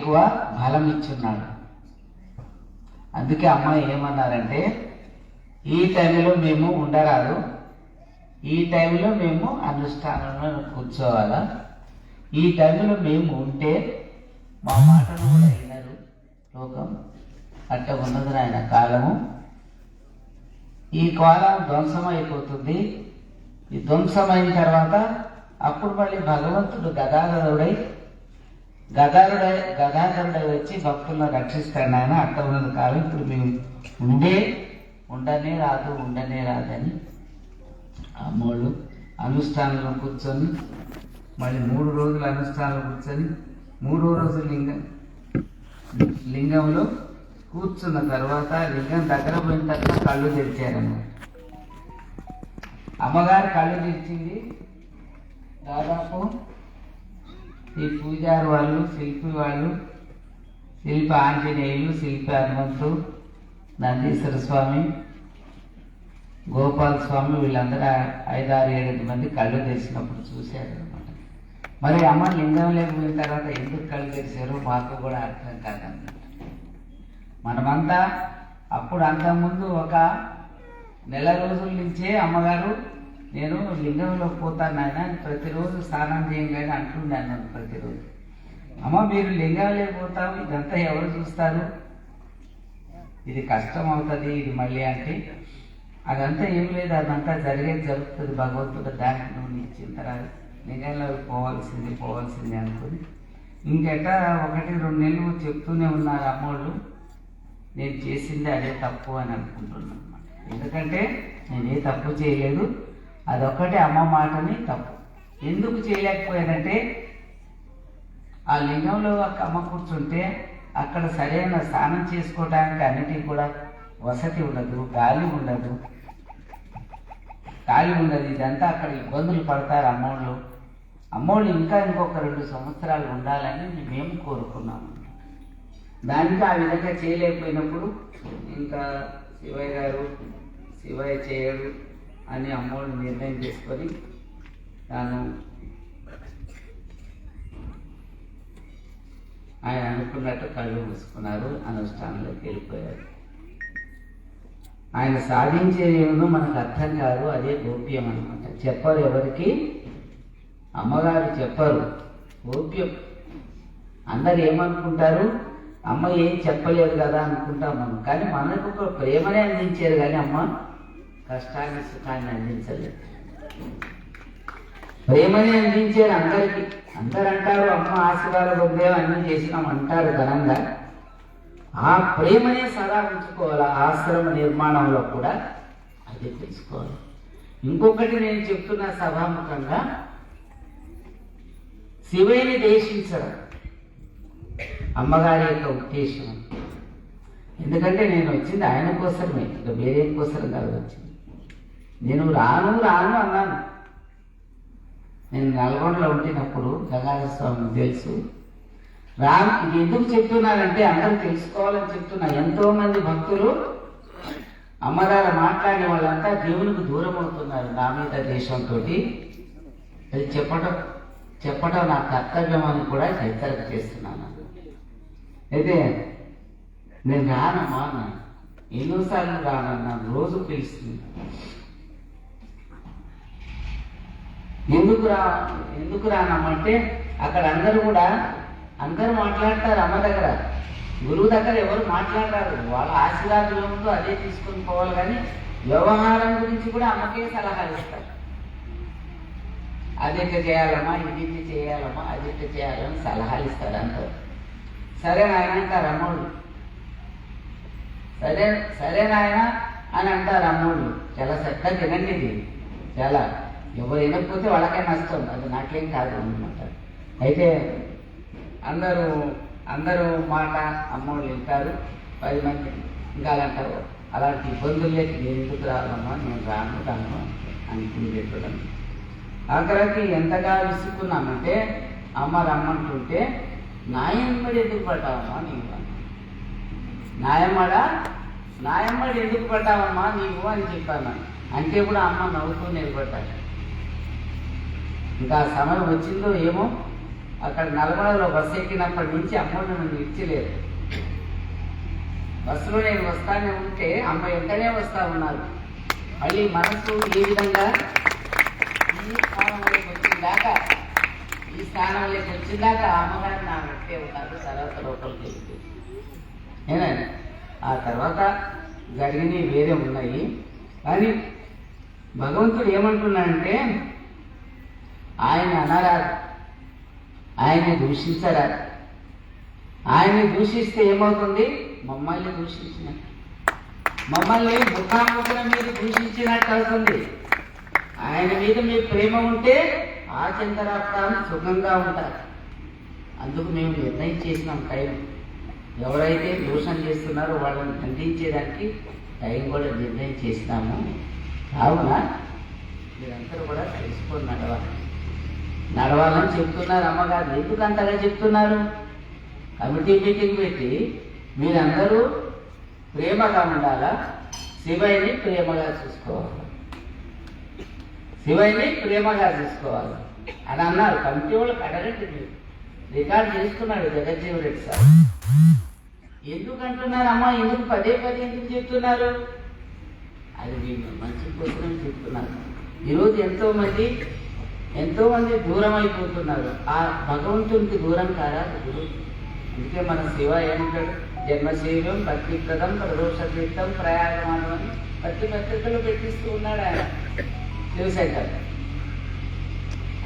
ఎక్కువ బలం ఇచ్చున్నాడు. అందుకే అమ్మ ఏమన్నారంటే, ఈ టైంలో మేము ఉండరాదు, ఈ టైంలో మేము అనుష్ఠానంలో కూర్చోవాలా, ఈ టైంలో మేము ఉంటే మా మాటను కూడా వినరు లోకం. అట్ట ఉన్నది నాయన కాలము. ఈ కాలం ధ్వంసం అయిపోతుంది. ఈ ధ్వంసమైన తర్వాత అప్పుడు మళ్ళీ భగవంతుడు గదాధరుడై వచ్చి భక్తులను రక్షిస్తాడు ఆయన. అట్ట ఉన్నది కాలం. ఇప్పుడు మేము ఉండనే రాదని అమ్మోళ్ళు అనుష్ఠానంలో కూర్చొని మళ్ళీ 3 రోజులు అనుష్ఠానంలో కూర్చొని 3వ రోజు లింగంలో కూర్చున్న తర్వాత లింగం దగ్గర పోయిన తర్వాత కళ్ళు తెరిచారన్నమాట. అమ్మగారు కళ్ళు తెరిచింది. దాదాపు ఈ పూజారి వాళ్ళు, శిల్పి ఆంజనేయులు, శిల్పి హనుమంతు, నందీశ్వర స్వామి, గోపాల స్వామి వీళ్ళందరూ 5, 6, 7 మంది కళ్ళు తెరిచినప్పుడు చూశారు అనమాట. మరి అమ్మ లింగం లేకపోయిన తర్వాత ఎందుకు కళ్ళు తెరిచారో మాకు కూడా అర్థం కాదన్నమాట. మనమంతా అప్పుడు అంతకుముందు ఒక నెల రోజుల నుంచే అమ్మగారు నేను లింగంలోకి పోతాను ఆయన ప్రతిరోజు స్నానం చేయంగానే అంటున్నాను. ప్రతిరోజు అమ్మ మీరు లింగం లేకపోతావు, ఇదంతా ఎవరు చూస్తారు, ఇది కష్టం అవుతుంది, ఇది మళ్ళీ అంటే అదంతా ఏం లేదు, అదంతా జరుగుతుంది. భగవంతుడు దానికి నువ్వు ఇచ్చిన తర్వాత లింగంలో పోవాల్సింది అనుకుని ఇంకెట 1-2 నెలలు చెప్తూనే ఉన్నారు అమ్మోళ్ళు. నేను చేసింది అదే తప్పు అని అనుకుంటున్నాను అనమాట. ఎందుకంటే నేనే తప్పు చేయలేదు, అదొక్కటే అమ్మ మాటని తప్పు. ఎందుకు చేయలేకపోయానంటే ఆ లింగంలో ఒక అమ్మ కూర్చుంటే అక్కడ సరైన స్నానం చేసుకోవడానికి అన్నిటికీ కూడా వసతి ఉండదు, గాలి ఉండదు. ఇదంతా అక్కడ ఇబ్బందులు పడతారు అమ్మోళ్ళు ఇంకా ఇంకొక 2 సంవత్సరాలు ఉండాలని మేము కోరుకున్నాము. దానికి ఆ విధంగా చేయలేకపోయినప్పుడు ఇంకా శివయ్య చేయడు అని అమ్మోళ్ళు నిర్ణయం చేసుకొని తాను ఆయన అనుకున్నట్టు కళ్ళు మూసుకున్నారు, అనుష్ఠానంలోకి వెళ్ళిపోయారు. ఆయన సాధించేదేమో మనకు అర్థం కాదు, అదే గోప్యం అనమాట. చెప్పరు ఎవరికి, అమ్మగారు చెప్పరు, గోప్యం. అందరు ఏమనుకుంటారు, అమ్మ ఏం చెప్పలేదు కదా అనుకుంటాం మనం. కానీ మనకు ఒక ప్రేమనే అందించారు, కానీ అమ్మ కష్టాన్ని సుఖాన్ని అందించలేదు. ప్రేమనే అందించారు అందరికీ. అందరు అంటారు అమ్మ ఆశీర్వాదం పొందేమో అన్నీ చేసినాం అంటారు ఘనంగా. ఆ ప్రేమనే సదా ఉంచుకోవాలి. ఆశ్రమ నిర్మాణంలో కూడా అది తెలుసుకోవాలి. ఇంకొకటి నేను చెప్తున్న సభాముఖంగా, శివుని దేశించడం అమ్మగారి యొక్క ఉద్దేశం. ఎందుకంటే నేను వచ్చింది ఆయన కోసమే, ఇంకా వేరే కోసం కాదు వచ్చింది. నేను రాను అన్నాను. నేను నల్గొండలో ఉంటున్నప్పుడు గంగాధర స్వామి తెలుసు. ఇది ఎందుకు చెప్తున్నానంటే అందరూ తెలుసుకోవాలని చెప్తున్నా. ఎంతో మంది భక్తులు అమ్మగారు మాట్లాడే వాళ్ళంతా దేవునికి దూరం అవుతున్నారు నా మీద దేశంతో. అది చెప్పడం నా కర్తవ్యం అని కూడా హెచ్చరిక చేస్తున్నాను. అయితే నేను రానమ్మా అన్నాను. ఎన్నోసార్లు రానన్నాను, రోజు పిలుస్తుంది. ఎందుకు రానమ్మంటే అక్కడ అందరూ మాట్లాడతారు. అమ్మ దగ్గర, గురువు దగ్గర ఎవరు మాట్లాడరారు. వాళ్ళ ఆశీర్వాదం ఏముందో అదే తీసుకొని పోవాలి. కానీ వ్యవహారం గురించి కూడా అమ్మకే సలహాలు ఇస్తారు. అది ఇట్లా చేయాలమ్మా, ఇది చేయాలమ్మా, అది ఇట్లా చేయాలని సలహాలు ఇస్తారు అందరూ. సరే నాయన అంటారు అమ్మోళ్ళు. సరే నాయన అని అంటారు అమ్మోళ్ళు. చాలా శ్రద్ధ తినండి. ఇది చాలా ఎవరు వినకపోతే వాళ్ళకే నష్టం, అది నాకేం కాదు అన్నమాట. అయితే అందరూ మాట అమ్మోళ్ళు వింటారు. 10 మంది ఇంకా అంటారు. అలాంటి ఇబ్బందులు లేక నేను ఎందుకు రావాలమ్మా, నేను రాను అనుకునేటోళ్ళని. ఆఖరికి ఎంతగా విసుక్కున్నామంటే అమ్మ రమ్మంటుంటే నాయమ్మడి ఎందుకు పడ్డావమ్మా నీవు, నాయమ్మడి ఎందుకు పడ్డావమ్మా నీవు అని చెప్పాను. అంటే కూడా అమ్మ నవ్వుతూ నిలబడ్డాడు. ఇంకా సమయం వచ్చిందో ఏమో అక్కడ నల్గొండలో బస్సు ఎక్కినప్పటి నుంచి అమ్మ నన్ను ఇచ్చలేదు. బస్సులో నేను వస్తానే ఉంటే అమ్మ వెంటనే వస్తా ఉన్నారు. మళ్ళీ మనసు ఏ విధంగా ఈ స్థానంలోకి వచ్చిందాకా అమ్మగారు నా వెంటే ఉన్నారు. తర్వాత లోపలికి వెళ్తే నేనండి ఆ తర్వాత జరిగినవి వేరే ఉన్నాయి. కానీ భగవంతుడు ఏమంటున్నాడంటే ఆయన అనరాదు, ఆయన్ని దూషించరాదు. ఆయన్ని దూషిస్తే ఏమవుతుంది? మమ్మల్ని దూషించినట్టు, మమ్మల్ని ముఖాముఖుల మీద దూషించినట్టు అవుతుంది. ఆయన మీద మీ ప్రేమ ఉంటే ఆ చంద్రాపురం సుఖంగా ఉంటారు. అందుకు మేము నిర్ణయం చేసినాం టైం. ఎవరైతే దూషణ చేస్తున్నారో వాళ్ళని ఖండించేదానికి టైం కూడా నిర్ణయం చేసినాము. కావున మీరందరూ కూడా తెలుసుకొని నడవాలని చెప్తున్నారు అమ్మగారు. ఎందుకు అంతగా చెప్తున్నారు? కమిటీ మీటింగ్ పెట్టి మీరందరూ ప్రేమగా ఉండాలా, శివయ్యని ప్రేమగా చూసుకోవాలి, శివయ్యని ప్రేమగా చూసుకోవాలి అని అన్నారు. కమిటీ వాళ్ళకి అడగండి, మీరు రికార్డ్ చేసుకున్నాడు జగజ్జీవన్ రెడ్డి సార్. ఎందుకు అంటున్నారు అమ్మా? ఎందుకు పదే ఎందుకు చెప్తున్నారు? అది మీరు మంచి కోసం చెప్తున్నారు. ఈరోజు ఎంతో మంది దూరం అయిపోతున్నారు. ఆ భగవంతునికి దూరం కాదా గురువు? అందుకే మన శివ ఏమంటాడు? జన్మశైలం భక్తిప్రదం ప్రదోషతీర్థం ప్రయాగమానం అని ప్రతి పత్రికలో పెట్టిస్తూ ఉన్నాడు ఆయన శివశంకర్.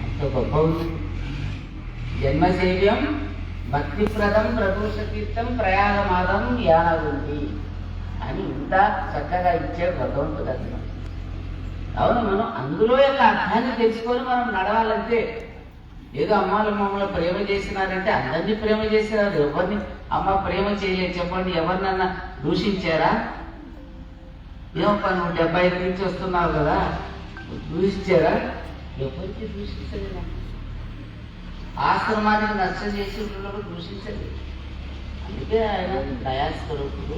అంత గొప్ప ఉంది. జన్మశైల్యం భక్తిప్రదం ప్రదోషతీర్థం ప్రయాగమానం యానగుంది అని ఇంత చక్కగా ఇచ్చాడు భగవంతుడు. అతను అవును, మనం అందులో యొక్క అర్థాన్ని తెలుసుకొని మనం నడవాలంటే. ఏదో అమ్మాలు మమ్మల్ని ప్రేమ చేసినారంటే అందరినీ ప్రేమ చేసినారు. ఎవరిని అమ్మ ప్రేమ చేయలేదు చెప్పండి? ఎవరినన్నా దూషించారా? ఏమో నువ్వు 75 నుంచి వస్తున్నావు కదా, దూషించారా? ఎవరికి దూషించలేదు. ఆశ్రమానికి నష్టం చేసి దూషించలేదు. అందుకే ఆయన దయాస్వరూపుడు,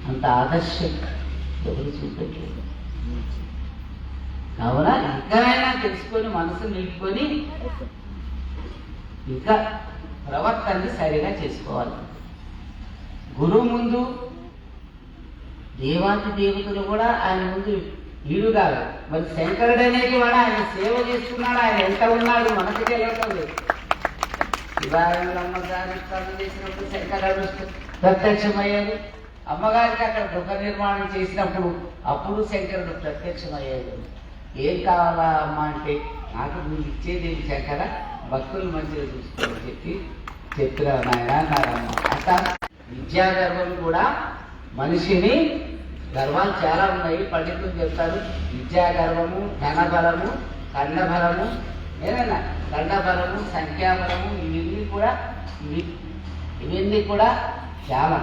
అంత ఆదర్శం ఎవరు చూపెట్టలేదు. కావున ఇంకనైనా తెలుసుకొని మనసు నిలుపుకొని ఇంకా ప్రవర్తనని సరిగా చేసుకోవాలి. గురువు ముందు దేవాతి దేవతలు కూడా ఆయన ముందు ఈడు కాదు. మరి శంకరుడు అనేది కూడా ఆయన సేవ చేస్తున్నాడు. ఆయన ఎంత ఉన్నాడు మనకు తెలియదు. శివారాయణమ్మ గారి కర్మ చేసినప్పుడు శంకరుడు ప్రత్యక్షమయ్యాడు. అమ్మగారికి అక్కడ గృహ నిర్మాణం చేసినప్పుడు అప్పుడు శంకరుడు ప్రత్యక్షమయ్యాడు. ఏం కావాలా అమ్మ అంటే, నాకు నువ్వు ఇచ్చేది శంకర, భక్తులు మంచిగా చూసుకోని చెప్పిరా నాయన అన్నారమ్మ. అట్లా విద్యాగర్వం కూడా మనిషిని, గర్వాలు చాలా ఉన్నాయి పండితులు చెప్తారు. విద్యాగర్వము, ధనబలము, ఖండబలము, ఏదైనా ఖండబలము, సంఖ్యాబలము, ఇవన్నీ కూడా చాలా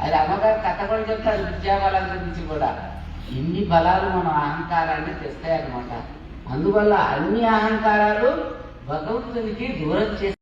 అది అమ్మగారు కథ కూడా చెప్తారు విద్యాబలం గురించి కూడా. ఇన్ని బలాలు మన అహంకారాన్ని తెస్తాయన్నమాట. అందువల్ల అన్ని అహంకారాలు భగవంతునికి దూరం చేస్తాయి.